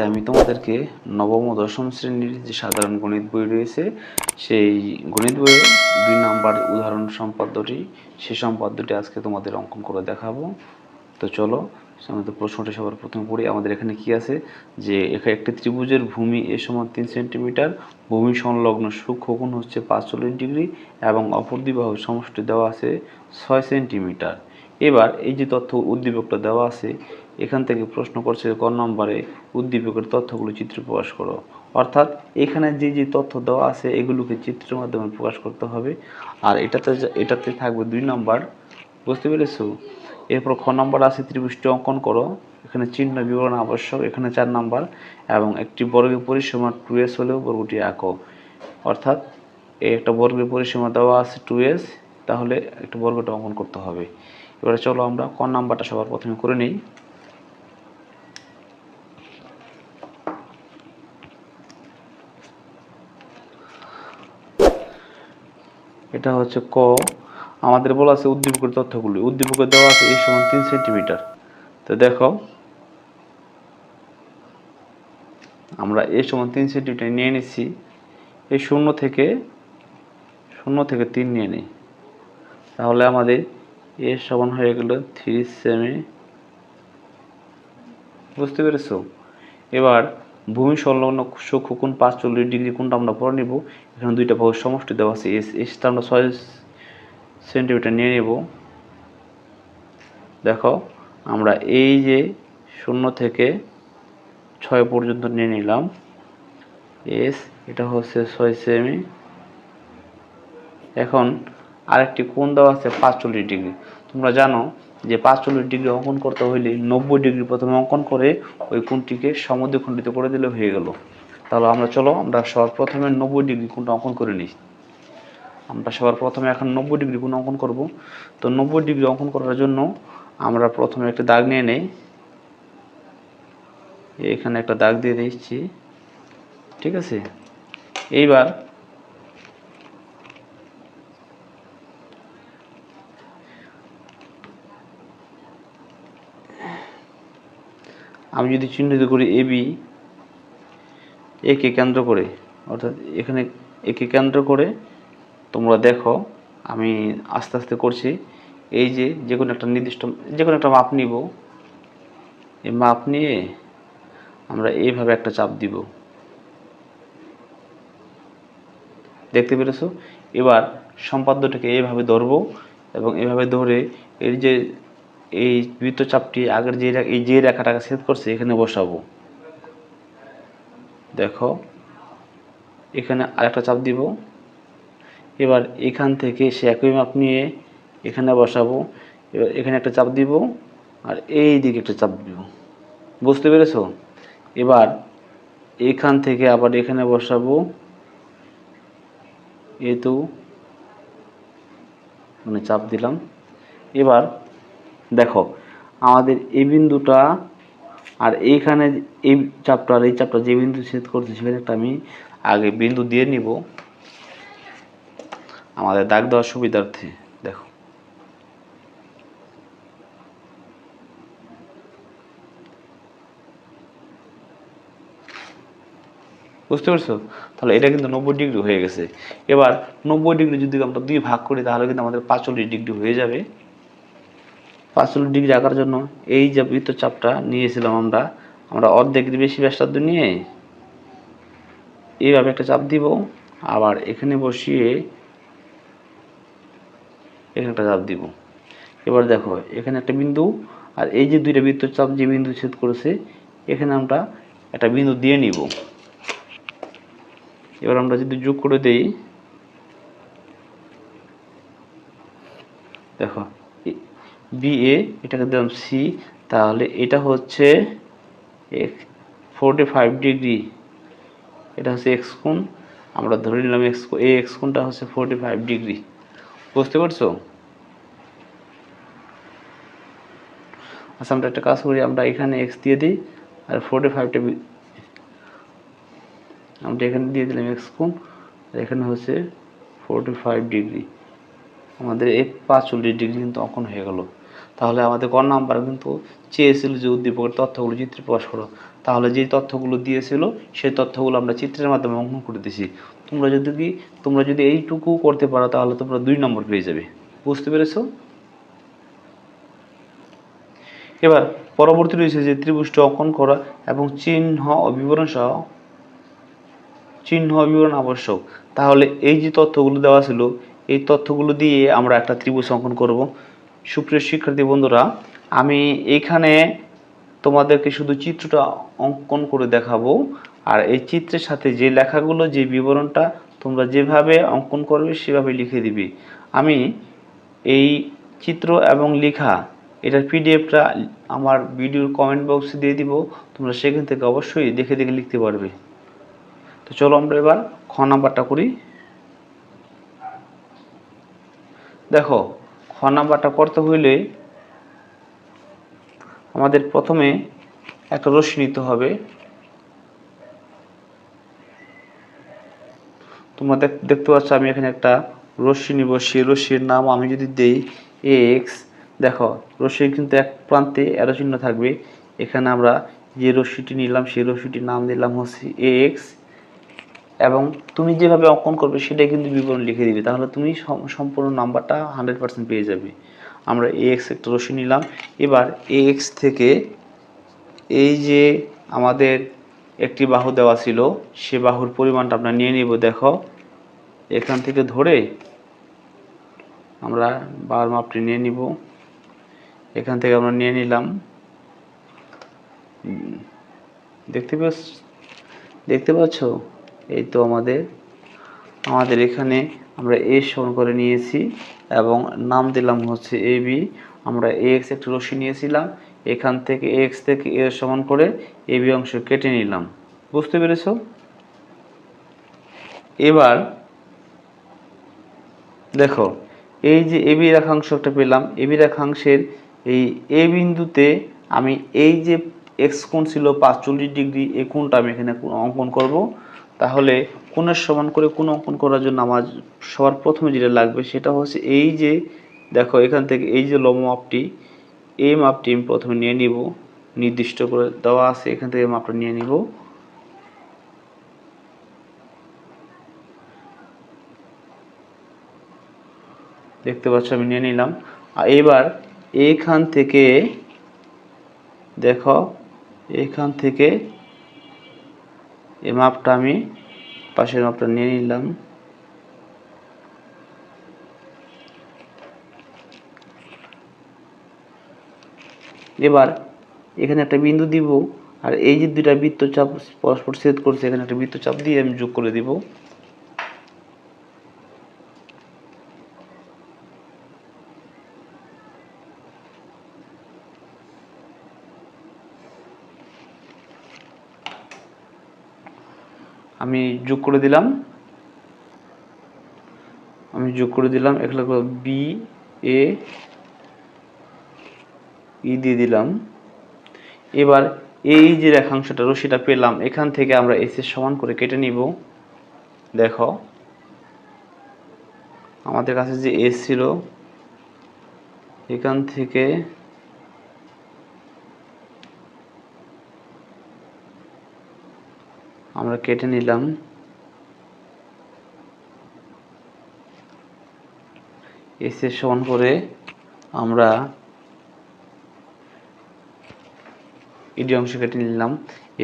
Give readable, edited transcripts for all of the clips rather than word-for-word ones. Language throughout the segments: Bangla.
আমি তোমাদেরকে নবম ও দশম শ্রেণীর যে সাধারণ গণিত বই রয়েছে সেই গণিত বইয়ে 2 নাম্বার উদাহরণ সম্পাদ্যটি সেই সম্পাদ্যটি আজকে তোমাদের অঙ্কন করে দেখাবো। তো চলো আমাদের প্রশ্নটা সবার প্রথমে পড়ি। আমাদের এখানে কি আছে যে এখানে একটি ত্রিভুজের ভূমি এ সমান 3 সেন্টিমিটার, ভূমি সংলগ্ন সূক্ষ্মকোণ হচ্ছে 45 ডিগ্রি এবং অপর দুই বাহুর সমষ্টি দেওয়া আছে 6 সেন্টিমিটার। এবার এই যে তথ্য উদ্দীপকটা দেওয়া আছে এখান থেকে প্রশ্ন করছে ক নম্বরে উদ্দীপকের তথ্যগুলো চিত্রে প্রকাশ করো। অর্থাৎ এখানে যে তথ্য দেওয়া আছে এগুলোকে চিত্রের মাধ্যমে প্রকাশ করতে হবে। আর এটাতে থাকবে 2 নম্বর, বুঝতে পেরেছো? এরপর খ নম্বর আছে ত্রিভুজটি অঙ্কন করো, এখানে চিহ্ন বিবরণ আবশ্যক, এখানে 4 নম্বর, এবং একটি বর্গের পরিসীমা 2s হলেও বর্গটি আঁকো। অর্থাৎ এই একটা বর্গের পরিসীমা দেওয়া আছে 2s, তাহলে একটা বর্গটা অঙ্কন করতে হবে। এবারে চলো আমরা ক নাম্বারটা সবার প্রথমে করে নিই। এটা হচ্ছে ক। আমাদের বলা আছে উদ্দীপকের তথ্যগুলি। উদ্দীপকে দেওয়া আছে এই সমান 3 সেন্টিমিটার। তো দেখো আমরা এই সমান 3 সেন্টিমিটার নিয়ে নিচ্ছি। এই শূন্য থেকে 3 নিয়ে নিই, তাহলে আমাদের এর সমান হয়ে গেল 3 সেমি। বুঝতে পেরেছো? এবার ভূমি সংলগ্ন সূক্ষ্মকোণ 45 ডিগ্রি কোণটা আমরা পরে নিব। এখানে দুইটা বাহুর সমষ্টি দেওয়া আছে এসটা আমরা 6 সেন্টিমিটার নিয়ে নেব। দেখো আমরা এই যে 0 থেকে 6 পর্যন্ত নিয়ে নিলাম এস, এটা হচ্ছে 6 সেমি। এখন আরেকটি কোণ দেওয়া আছে 45 ডিগ্রি। তোমরা জানো যে 45 ডিগ্রি অঙ্কন করতে হইলে 90 ডিগ্রি প্রথমে অঙ্কন করে ওই কোণটিকে সমদ্বিখণ্ডিত করে দিলে হয়ে গেল। তাহলে আমরা সবার প্রথমে 90 ডিগ্রি কোণটা অঙ্কন করে নিই। আমরা সবার প্রথমে এখন 90 ডিগ্রি কোণ অঙ্কন করব। তো 90 ডিগ্রি অঙ্কন করার জন্য আমরা প্রথমে একটা দাগ নিয়ে নেই, এখানে একটা দাগ দিয়ে দিচ্ছি, ঠিক আছে? এইবার আমি যদি চিহ্নিত করি এবি, একে কেন্দ্র করে, অর্থাৎ এখানে একে কেন্দ্র করে তোমরা দেখো আমি আস্তে আস্তে করছি। এই যে কোনো একটা নির্দিষ্ট যে কোনো একটা মাপ নিব, এই মাপ নিয়ে আমরা এইভাবে একটা চাপ দিব, দেখতে পেরেছো? এবার সম্পাদ্যটাকে এইভাবে ধরবো এবং এইভাবে ধরে এর যে এই বৃত্তচাপটি আগের যে রেখাটাকে ছেদ করছে এখানে বসাবো। দেখো এখানে আরেকটা চাপ দিব। এবার এখান থেকে সে একই মাপ নিয়ে এখানে বসাবো। এবার এখানে একটা চাপ দিব আর এই দিকে একটা চাপ দিব, বুঝতে পেরেছো? এবার এখান থেকে আবার এখানে বসাবো, তো মানে চাপ দিলাম। এবার দেখো আমাদের এই বিন্দুটা আর এইখানে এই চাপটা আর এই চাপটা যে বিন্দু ছেদ করছে সেখানে একটা আমি আগে বিন্দু দিয়ে নিব আমাদের দাগ দেওয়ার সুবিধার্থে। দেখো বুঝতে পারছো? তাহলে এটা কিন্তু 90 ডিগ্রি হয়ে গেছে। এবার 90 ডিগ্রি যদি আমরা 2 ভাগ করি তাহলে কিন্তু আমাদের 45 ডিগ্রি হয়ে যাবে। 45 ডিগ্রি আঁকার জন্য এই যে বৃত্তচাপটা নিয়েছিলাম আমরা অর্ধেক বেশি ব্যাসার্ধ নিয়ে এইভাবে একটা চাপ দিব, আবার এখানে বসিয়ে এখানে একটা চাপ দিব। এবার দেখো এখানে একটা বিন্দু আর এই যে দুইটা বৃত্তচাপ যে বিন্দু ছেদ করেছে এখানে আমরা একটা বিন্দু দিয়ে নিব। এবার আমরা যদি যোগ করে দেই, দেখো বি এ এটাকে দিলাম সি, তাহলে এটা হচ্ছে 45 ডিগ্রি, এটা হচ্ছে এক্স কোণ। আমরা ধরে নিলাম এক্স কোণটা হচ্ছে 45 ডিগ্রি। বুঝতে পারছো? আচ্ছা আমরা একটা কাজ করি, আমরা এখানে এক্স দিয়ে দিই আর 45টা আমরা এখানে দিয়ে দিলাম এক্স কোণ, আর এখানে হচ্ছে 45 ডিগ্রি। আমাদের এই 45 ডিগ্রি কিন্তু অঙ্কন হয়ে গেল। তাহলে আমাদের ক নাম্বার কিন্তু চেয়েছিল যে উদ্দীপকের তথ্যগুলো চিত্রে প্রকাশ করো। তাহলে যে তথ্যগুলো দিয়েছিল সেই তথ্যগুলো আমরা চিত্রের মাধ্যমে অঙ্কন করে দিয়েছি। তোমরা যদি এইটুকু করতে পারো তাহলে তোমরা 2 নম্বর পেয়ে যাবে। বুঝতে পেরেছো? এবার পরবর্তী রয়েছে যে ত্রিভুজটি অঙ্কন করা এবং চিহ্ন ও বিবরণ আবশ্যক। তাহলে এই যে তথ্যগুলো দেওয়া ছিল এই তথ্যগুলো দিয়ে আমরা একটা ত্রিভুজ অঙ্কন করব। সুপ্রিয় শিক্ষার্থী বন্ধুরা, আমি এখানে তোমাদেরকে শুধু চিত্রটা অঙ্কন করে দেখাবো, আর এই চিত্রের সাথে যে লেখাগুলো, যে বিবরণটা তোমরা যেভাবে অঙ্কন করবে সেভাবে লিখে দিবে। আমি এই চিত্র এবং লেখা এটার পিডিএফটা আমার ভিডিওর কমেন্ট বক্সে দিয়ে দিব, তোমরা সেখান থেকে অবশ্যই দেখে দেখে লিখতে পারবে। তো চলো আমরা এবার খ নাম্বারটা করি। দেখো, খ নাম্বারটা করতে হইলে আমাদের প্রথমে একটা রশ্মি নিতে হবে। তোমরা দেখতে পাচ্ছ আমি এখানে একটা রশ্মি নিব। সেই রশ্মির নাম আমি যদি দেই এক্স, দেখো রশ্মির কিন্তু এক প্রান্তে অ্যারো চিহ্ন থাকবে। এখানে আমরা যে রশ্মিটি নিলাম সেই রশ্মিটির নাম দিলাম হচ্ছে এক্স, এবং তুমি যেভাবে অঙ্কন করবে সেটাই কিন্তু বিবরণ লিখে দিবে, তাহলে তুমি সম্পূর্ণ নাম্বারটা 100% পেয়ে যাবে। আমরা এক্স একটা রশ্মি নিলাম। এবার এক্স থেকে এই যে আমাদের একটি বাহু দেওয়া ছিল সে বাহুর পরিমাণটা আমরা নিয়ে নিব। দেখো এখান থেকে ধরে আমরা বার মাপটি নিয়ে নিব। এখান থেকে আমরা নিয়ে নিলাম, দেখতে পাচ্ছ এই তো আমাদের এখানে আমরা এ সমান করে নিয়েছি এবং নাম দিলাম হচ্ছে এ বি। আমরা এক্স একটা রশ্মি নিয়েছিলাম, এখান থেকে এক্স থেকে এ সমান করে এ বি অংশ কেটে নিলাম। বুঝতে পেরেছো? এবার দেখো এই যে এ বি রেখাংশটা পেলাম, এ বি রেখাংশের এই এ বিন্দুতে আমি এই যে এক্স কোণ ছিল 45 ডিগ্রি, এই কোণটা আমি এখানে অঙ্কন করব। তাহলে কোণের সমান করে কোণ অঙ্কন করার জন্য আমার সবার প্রথমে যেটা লাগবে সেটা হচ্ছে এই যে দেখো এখান থেকে এই যে লম্ব মাপটি, এই মাপটি আমি প্রথমে নিয়ে নিব, নির্দিষ্ট করে দেওয়া আছে, এখান থেকে মাপটা নিয়ে নিব। দেখতে পাচ্ছ আমি নিয়ে নিলাম। আর এবার এইখান থেকে দেখো এইখান থেকে এই মাপটা আমি পাশের মাপটা নিয়ে নিলাম। এবার এখানে একটা বিন্দু দিব, আর এই যে দুইটা বৃত্তচাপ পরস্পর ছেদ করছে এখানে একটা বৃত্তচাপ দিয়ে আমি যোগ করে দিব। আমি যোগ করে দিলাম, এখানে বি এ ই দিয়ে দিলাম। এবার এই যে রেখাংশটা রশ্মিটা পেলাম এখান থেকে আমরা এস এর সমান করে কেটে নিব। দেখো আমাদের কাছে যে এস ছিল এখান থেকে আমরা কেটে নিলাম। এস এর সমান করে আমরা এডি অংশ কেটে নিলাম।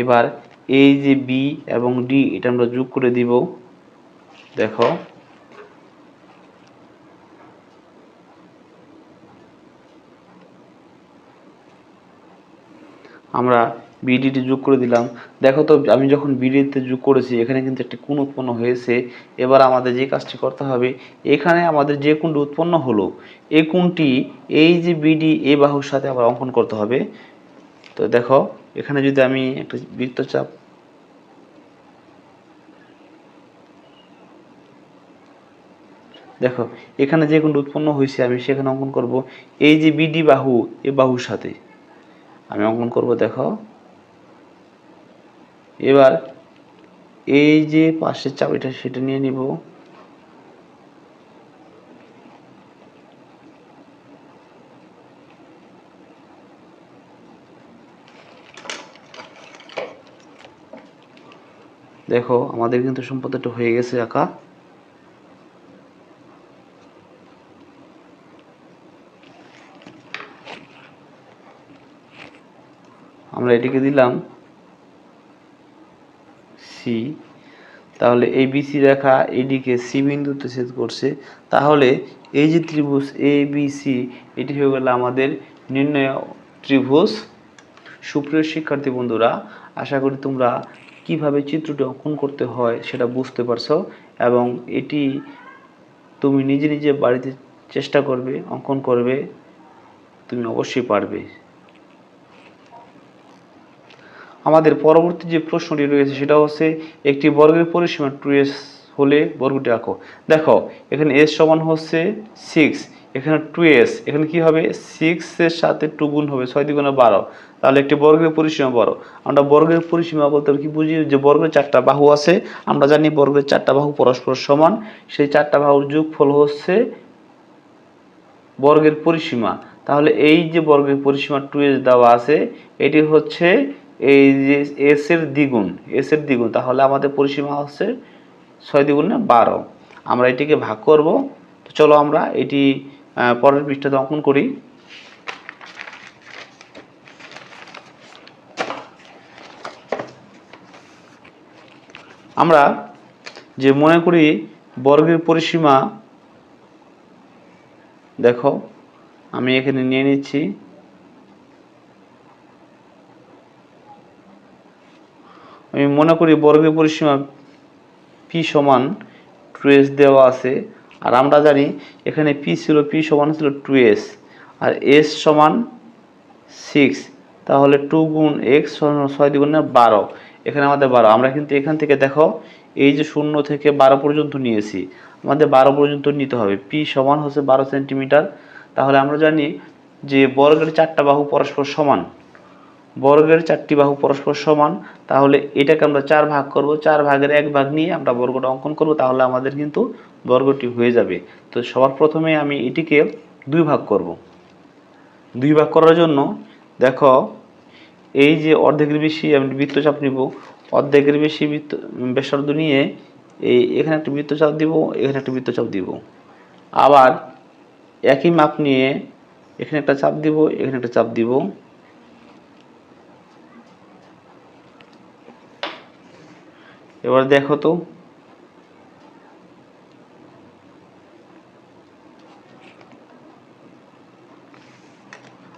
এবার এই যে বি এবং ডি এটা আমরা যোগ করে দিব। দেখো আমরা বিডিটি যোগ করে দিলাম। দেখো তো আমি যখন বিডিতে যোগ করেছি এখানে কিন্তু একটা কোণ উৎপন্ন হয়েছে। এবার আমাদের যে কাজটি করতে হবে, এখানে আমাদের যে কোণটি উৎপন্ন হলো এই কোণটি এই যে বিডি এ বাহুর সাথে আবার অঙ্কন করতে হবে। তো দেখো এখানে যদি আমি একটা বৃত্তচাপ দেখো এখানে যে কোণটি উৎপন্ন হয়েছে আমি সেখানে অঙ্কন করব এই যে বিডি বাহু এ বাহুর সাথে আমি অঙ্কন করব। দেখো এবার এই যে পাশের চাবিটা সেটা নিয়ে নিব। দেখো আমাদের কিন্তু সম্পাদ্যটা হয়ে গেছে আঁকা। আমরা এটিকে দিলাম সি। তাহলে এই বিসি রেখা এডিকে সি বিন্দুতে ছেদ করছে। তাহলে এই যে ত্রিভুজ এ বি সি, এটি হয়ে গেল আমাদের নির্ণয় ত্রিভুজ। সুপ্রিয় শিক্ষার্থী বন্ধুরা, আশা করি তোমরা কিভাবে চিত্রটি অঙ্কন করতে হয় সেটা বুঝতে পারছো, এবং এটি তুমি নিজে নিজে বাড়িতে চেষ্টা করবে, অঙ্কন করবে, তুমি অবশ্যই পারবে। আমাদের পরবর্তী যে প্রশ্নটি রয়েছে সেটা হচ্ছে একটি বর্গের পরিসীমা 2s হলে বর্গটি আঁকো। দেখো এখানে s সমান হচ্ছে 6, এখানে 2s, এখানে কি হবে 6 এর সাথে 2 গুণ হবে, 6 দ্বিগুণে 12। তাহলে একটি বর্গের পরিসীমা বড়। আমরা বর্গের পরিসীমা বলতে কি বুঝি? যে বর্গের 4টা বাহু আছে, আমরা জানি বর্গের 4টা বাহু পরস্পর সমান, সেই 4টা বাহুর যোগফল হচ্ছে বর্গের পরিসীমা। তাহলে এই যে বর্গের পরিসীমা 2s দেওয়া আছে, এটি হচ্ছে এই যে s এর দ্বিগুণ, তাহলে আমাদের পরিসীমা হচ্ছে 6 দ্বিগুণে 12। আমরা এটিকে ভাগ করব। তো চলো আমরা এটি পরের পৃষ্ঠাতে অঙ্কন করি। আমরা যে মনে করি বর্গের পরিসীমা, দেখো আমি এখানে নিয়ে নিচ্ছি, আমি মনে করি বর্গের পরিসীমা p সমান 2s দেওয়া আছে, আর আমরা জানি এখানে p সমান ছিল 2s, আর s সমান 6, তাহলে 2 গুণ x 6 দ্বিগুণে 12, এখানে আমাদের 12। আমরা কিন্তু এখান থেকে দেখো এই যে 0 থেকে 12 পর্যন্ত নিয়েছি, আমাদের 12 পর্যন্ত নিতে হবে। p সমান হচ্ছে 12 সেন্টিমিটার। তাহলে আমরা জানি যে বর্গের 4টা বাহু পরস্পর সমান, বর্গের 4টি বাহু পরস্পর সমান। তাহলে এটাকে আমরা 4 ভাগ করব, 4 ভাগের 1 ভাগ নিয়ে আমরা বর্গটা অঙ্কন করব, তাহলে আমাদের কিন্তু বর্গটি হয়ে যাবে। তো সবার প্রথমে আমি এটিকে 2 ভাগ করব। 2 ভাগ করার জন্য দেখো এই যে অর্ধেকের বেশি আমি বৃত্তচাপ নিব, অর্ধেকের বেশি ব্যাসার্ধ নিয়ে এখানে একটা বৃত্তচাপ দিব, এখানে একটা বৃত্তচাপ দিব। আবার একই মাপ নিয়ে এখানে একটা চাপ দিব, এখানে একটা চাপ দিব। এবার দেখো তো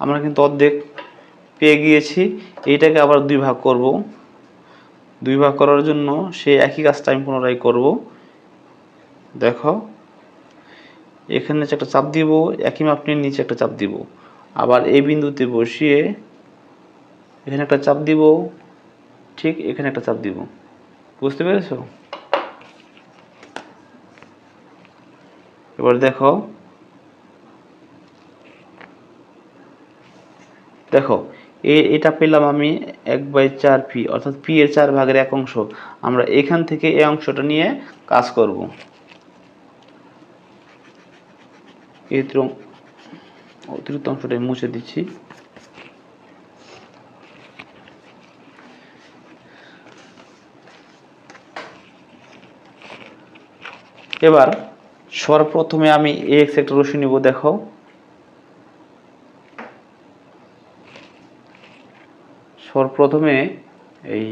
আমরা কিন্তু অর্ধেক পেয়ে গিয়েছি। এইটাকে আবার 2 ভাগ করব। 2 ভাগ করার জন্য সেই একই কাজটা আমি পুনরায় করব। দেখো এখানে একটা চাপ দিব, একই মাপ নিয়ে নিচে একটা চাপ দিব, আবার এই বিন্দুতে বসিয়ে এখানে একটা চাপ দিব, ঠিক এখানে একটা চাপ দিব। বুঝতে পেরেছো? এবার দেখো দেখো এটা পেলাম আমি 1/4 পি, অর্থাৎ পি এর 4 ভাগের 1 অংশ। আমরা এখান থেকে এই অংশটা নিয়ে কাজ করব। এই অতিরিক্ত অংশটা মুছে দিচ্ছি। এবার সর্বপ্রথমে আমি এক্স একটা রশ্মি নিব। দেখো সর্বপ্রথমে এই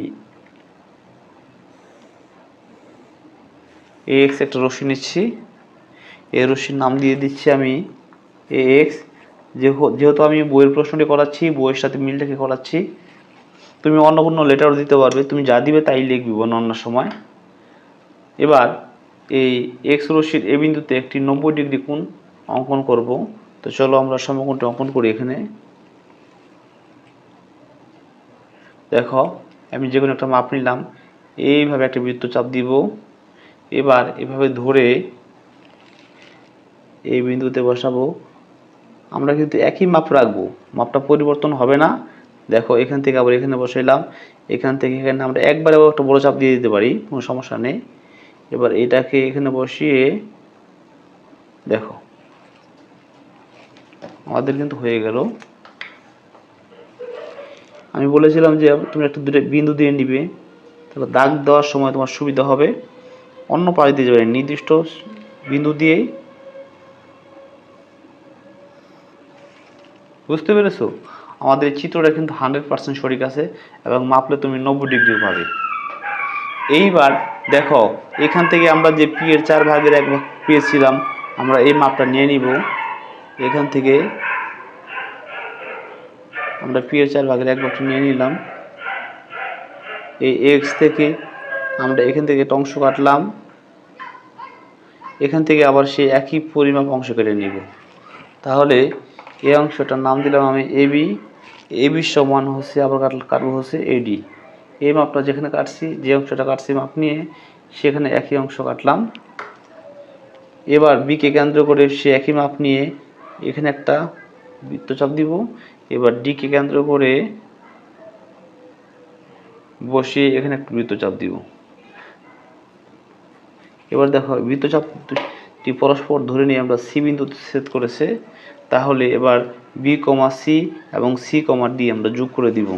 এক্স একটা রশ্মি নিচ্ছি, এই রশ্মির নাম দিয়ে দিচ্ছি আমি এক্স। যেহেতু আমি বইয়ের প্রশ্নটি করাচ্ছি, বইয়ের সাথে মিল রেখে করাচ্ছি, তুমি অন্য কোনো লেটারও দিতে পারবে, তুমি যা দিবে তাই লিখবি অন্যান্য সময়। এবার এই এক্স রশ্মির এ বিন্দুতে একটি 90 ডিগ্রি কোণ অঙ্কন করব। তো চলো আমরা সমকোণটি অঙ্কন করি। এখানে দেখো আমি যে কোনো একটা মাপ নিলাম, এইভাবে একটা বৃত্তচাপ দিব। এবার এভাবে ধরে এই বিন্দুতে বসাবো। আমরা কিন্তু একই মাপ রাখবো, মাপটা পরিবর্তন হবে না। দেখো এখান থেকে আবার এখানে বসাইলাম, এখান থেকে এখানে আমরা একবারে একটা বড় চাপ দিয়ে দিতে পারি, কোনো সমস্যা নেই। এবার এটাকে এখানে বসিয়ে দেখো আমাদের কিন্তু হয়ে গেল। আমি বলেছিলাম যে তুমি একটা দুটো বিন্দু দিয়ে নিবে, তো তাহলে দাগ দেওয়ার সময় তোমার সুবিধা হবে অন্য পাশ দিয়ে যাবে নির্দিষ্ট বিন্দু দিয়েই। বুঝতে পেরেছো? আমাদের চিত্রটা কিন্তু 100% সঠিক আছে এবং মাপলে তুমি 90 ডিগ্রি পাবে। এইবার দেখো এখান থেকে আমরা যে পি এর 4/1 পেয়েছিলাম, আমরা এই মাপটা নিয়ে নিব। এখান থেকে আমরা পি এর 4/1 নিয়ে নিলাম। এই এক্স থেকে আমরা এখান থেকে একটা অংশ কাটলাম, এখান থেকে আবার সেই একই পরিমাপ অংশ কেটে নিব। তাহলে এই অংশটার নাম দিলাম আমি এবি। এবি সমান হচ্ছে আবার কাটবো হচ্ছে এডি। এই মাপটা যেখানে কাটছি, যে অংশটা কাটছি মাপ নিয়ে, সেখানে একই অংশ কাটলাম। এবার বিকে কেন্দ্র করে সে একই মাপ নিয়ে এখানে একটা বৃত্তচাপ দিব। এবার ডিকে কেন্দ্র করে বসিয়ে এখানে একটা বৃত্তচাপ দিব। এবার দেখো বৃত্তচাপটি পরস্পর ধরে নিয়ে আমরা সি বিন্দুতে ছেদ করেছে। তাহলে এবার বি কমা সি এবং সি কমা ডি আমরা যোগ করে দিব।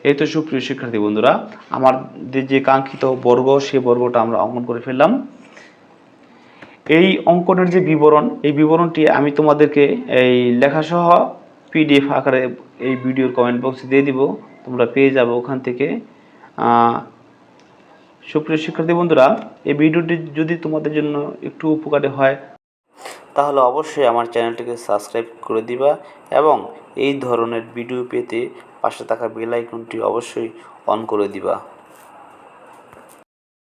এই তো সুপ্রিয় শিক্ষার্থী বন্ধুরা, আমাদের যে কাঙ্ক্ষিত বর্গ, সেই বর্গটা আমরা অঙ্কন করে ফেললাম। এই অঙ্কনের যে বিবরণ, এই বিবরণটি আমি তোমাদেরকে এই লেখাসহ পিডিএফ আকারে এই ভিডিওর কমেন্ট বক্সে দিয়ে দিব, তোমরা পেয়ে যাবে ওখান থেকে। সুপ্রিয় শিক্ষার্থী বন্ধুরা, এই ভিডিওটি যদি তোমাদের জন্য একটু উপকারী হয় তাহলে অবশ্যই আমার চ্যানেলটিকে সাবস্ক্রাইব করে দিবা এবং এই ধরনের ভিডিও পেতে পাশে থাকা বেল আইকনটি অবশ্যই অন করে দিবা।